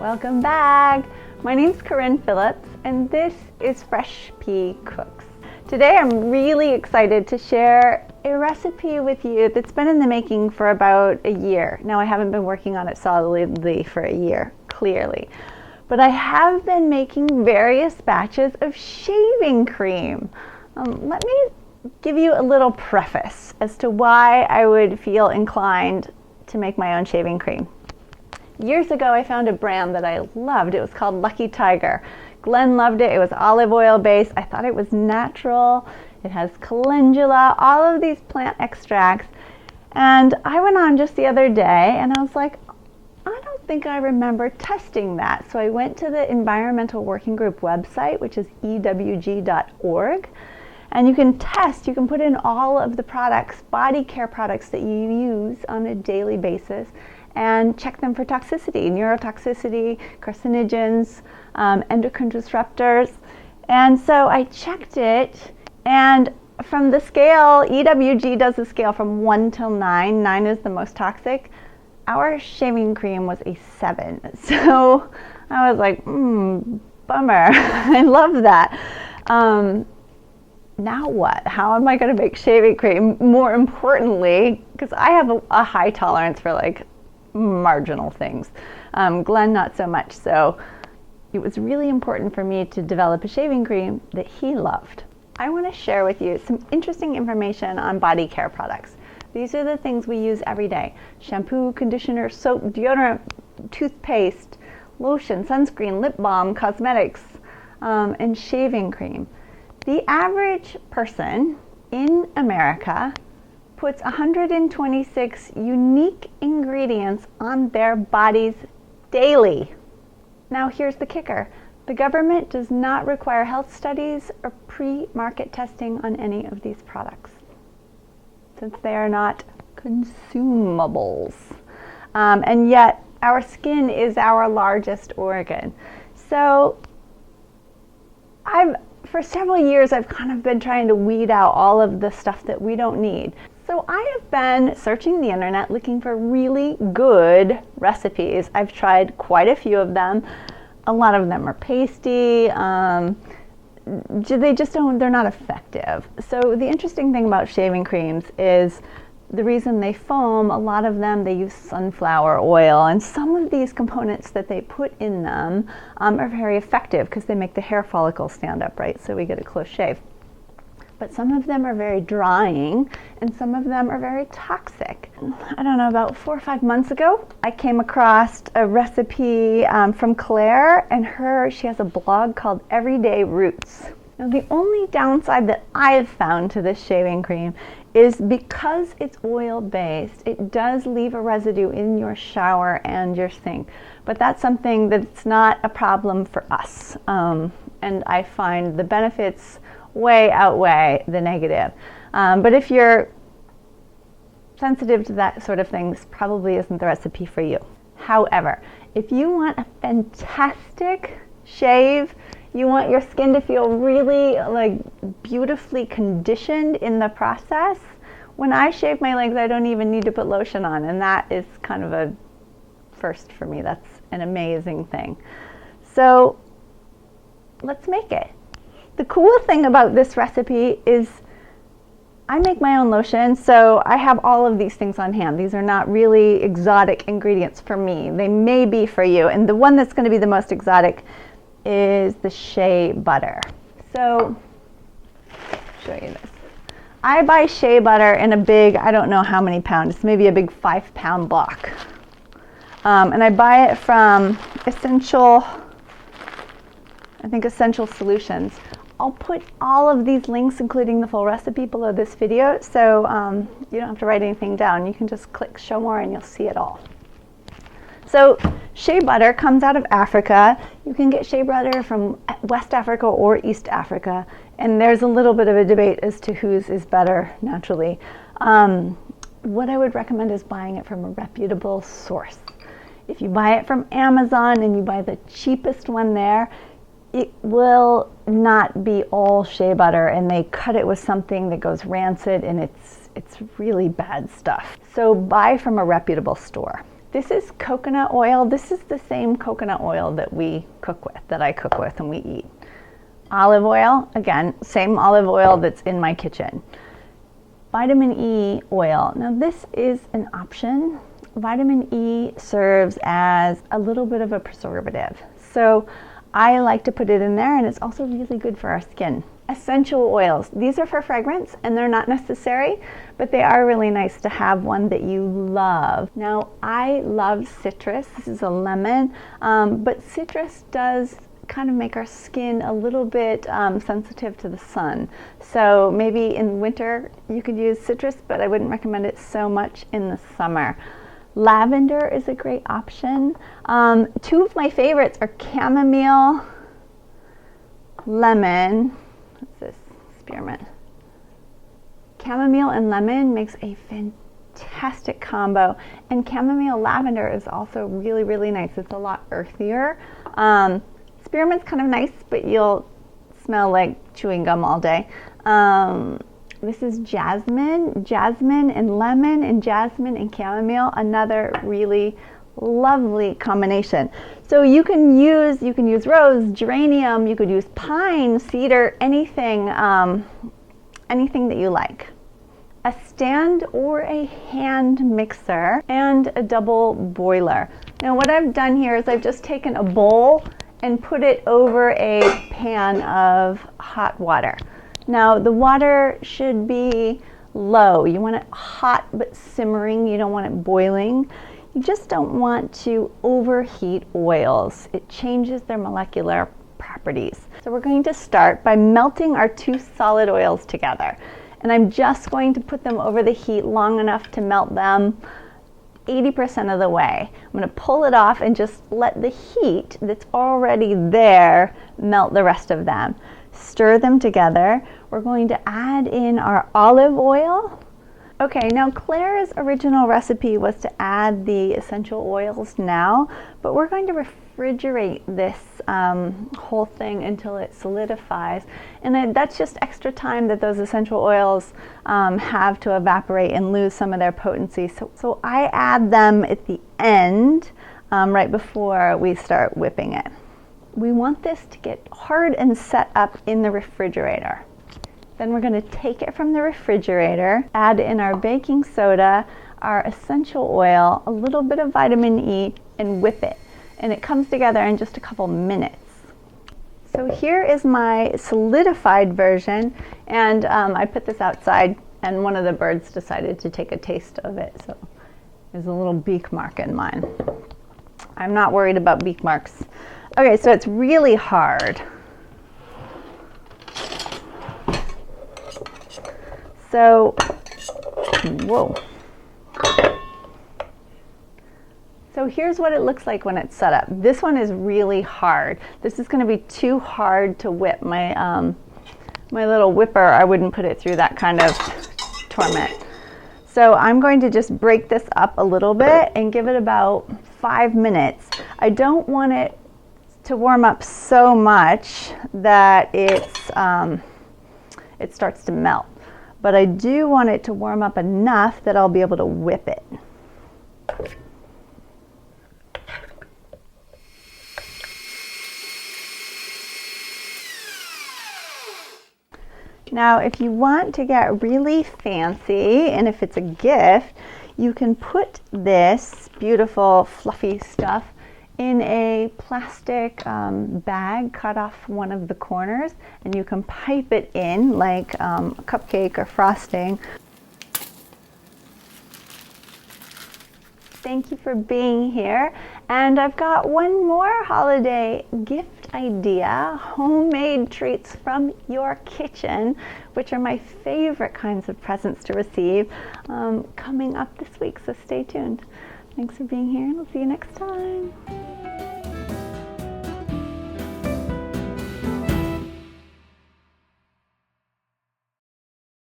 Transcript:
Welcome back! My name's Corinne Phillips and this is Fresh Pea Cooks. Today I'm really excited to share a recipe with you that's been in the making for about a year. Now I haven't been working on it solidly for a year, clearly. But I have been making various batches of shaving cream. Let me give you a little preface as to why I would feel inclined to make my own shaving cream. Years ago, I found a brand that I loved. It was called Lucky Tiger. Glenn loved it. It was olive oil based. I thought it was natural. It has calendula, all of these plant extracts. And I went on just the other day and I was like, I don't think I remember testing that. So I went to the Environmental Working Group website, which is ewg.org. And you can test, you can put in all of the products, body care products that you use on a daily basis, and check them for toxicity, neurotoxicity, carcinogens, endocrine disruptors. And so I checked it, and from the scale, EWG does a scale from 1 till 9. 9 is the most toxic. Our shaving cream was a 7. So I was like, bummer. I love that. Now what? How am I going to make shaving cream? More importantly, because I have a high tolerance for like marginal things. Glenn not so much. So it was really important for me to develop a shaving cream that he loved. I want to share with you some interesting information on body care products. These are the things we use every day. Shampoo, conditioner, soap, deodorant, toothpaste, lotion, sunscreen, lip balm, cosmetics, and shaving cream. The average person in America puts 126 unique ingredients on their bodies daily. Now here's the kicker. The government does not require health studies or pre-market testing on any of these products, since they are not consumables. And yet our skin is our largest organ. So for several years I've kind of been trying to weed out all of the stuff that we don't need. So I have been searching the internet looking for really good recipes. I've tried quite a few of them. A lot of them are pasty. They just they're not effective. So the interesting thing about shaving creams is the reason they foam, a lot of them, they use sunflower oil, and some of these components that they put in them are very effective because they make the hair follicles stand up, right? So we get a close shave. But some of them are very drying, and some of them are very toxic. I don't know, about 4 or 5 months ago, I came across a recipe from Claire, and she has a blog called Everyday Roots. Now the only downside that I've found to this shaving cream is because it's oil-based, it does leave a residue in your shower and your sink. But that's something that's not a problem for us. And I find the benefits way outweigh the negative. But if you're sensitive to that sort of thing, this probably isn't the recipe for you. However, if you want a fantastic shave, you want your skin to feel really like beautifully conditioned in the process. When I shave my legs, I don't even need to put lotion on, and that is kind of a first for me. That's an amazing thing. So let's make it. The cool thing about this recipe is I make my own lotion, so I have all of these things on hand. These are not really exotic ingredients for me. They may be for you, and the one that's going to be the most exotic is the Shea Butter. So, I'll show you this. I buy Shea Butter in a big, I don't know how many pounds, it's maybe a big 5-pound block. And I buy it from Essential Solutions. I'll put all of these links, including the full recipe, below this video, so you don't have to write anything down. You can just click show more and you'll see it all. So Shea Butter comes out of Africa. You can get Shea Butter from West Africa or East Africa, and there's a little bit of a debate as to whose is better naturally. What I would recommend is buying it from a reputable source. If you buy it from Amazon and you buy the cheapest one there, it will not be all shea butter, and they cut it with something that goes rancid, and it's really bad stuff. So buy from a reputable store. This is coconut oil. This is the same coconut oil that I cook with and we eat. Olive oil, again, same olive oil that's in my kitchen. Vitamin E oil. Now this is an option. Vitamin E serves as a little bit of a preservative. So I like to put it in there, and it's also really good for our skin. Essential oils. These are for fragrance and they're not necessary, but they are really nice to have one that you love. Now I love citrus. This is a lemon, but citrus does kind of make our skin a little bit sensitive to the sun. So maybe in winter you could use citrus, but I wouldn't recommend it so much in the summer. Lavender is a great option. Two of my favorites are chamomile, lemon. What's this? Spearmint. Chamomile and lemon makes a fantastic combo, and chamomile lavender is also really, really nice. It's a lot earthier. Spearmint's kind of nice, but you'll smell like chewing gum all day. This is jasmine and lemon, and jasmine and chamomile, another really lovely combination. So you can use rose, geranium, you could use pine, cedar, anything anything that you like. A stand or a hand mixer and a double boiler. Now what I've done here is I've just taken a bowl and put it over a pan of hot water. Now the water should be low. You want it hot but simmering. You don't want it boiling. You just don't want to overheat oils. It changes their molecular properties. So we're going to start by melting our two solid oils together. And I'm just going to put them over the heat long enough to melt them 80% of the way. I'm going to pull it off and just let the heat that's already there melt the rest of them. Stir them together. We're going to add in our olive oil. Okay, now Claire's original recipe was to add the essential oils now, but we're going to refrigerate this whole thing until it solidifies. And that's just extra time that those essential oils have to evaporate and lose some of their potency. So I add them at the end, right before we start whipping it. We want this to get hard and set up in the refrigerator. Then we're going to take it from the refrigerator, add in our baking soda, our essential oil, a little bit of vitamin E, and whip it. And it comes together in just a couple minutes. So here is my solidified version, and I put this outside, and one of the birds decided to take a taste of it, so there's a little beak mark in mine. I'm not worried about beak marks. Okay, so it's really hard. So, whoa. So here's what it looks like when it's set up. This one is really hard. This is going to be too hard to whip. My little whipper, I wouldn't put it through that kind of torment. So I'm going to just break this up a little bit and give it about 5 minutes. I don't want it to warm up so much that it starts to melt. But I do want it to warm up enough that I'll be able to whip it. Now, if you want to get really fancy, and if it's a gift, you can put this beautiful fluffy stuff in a plastic bag, cut off one of the corners, and you can pipe it in like a cupcake or frosting. Thank you for being here. And I've got one more holiday gift idea, homemade treats from your kitchen, which are my favorite kinds of presents to receive, coming up this week, so stay tuned. Thanks for being here, and we'll see you next time.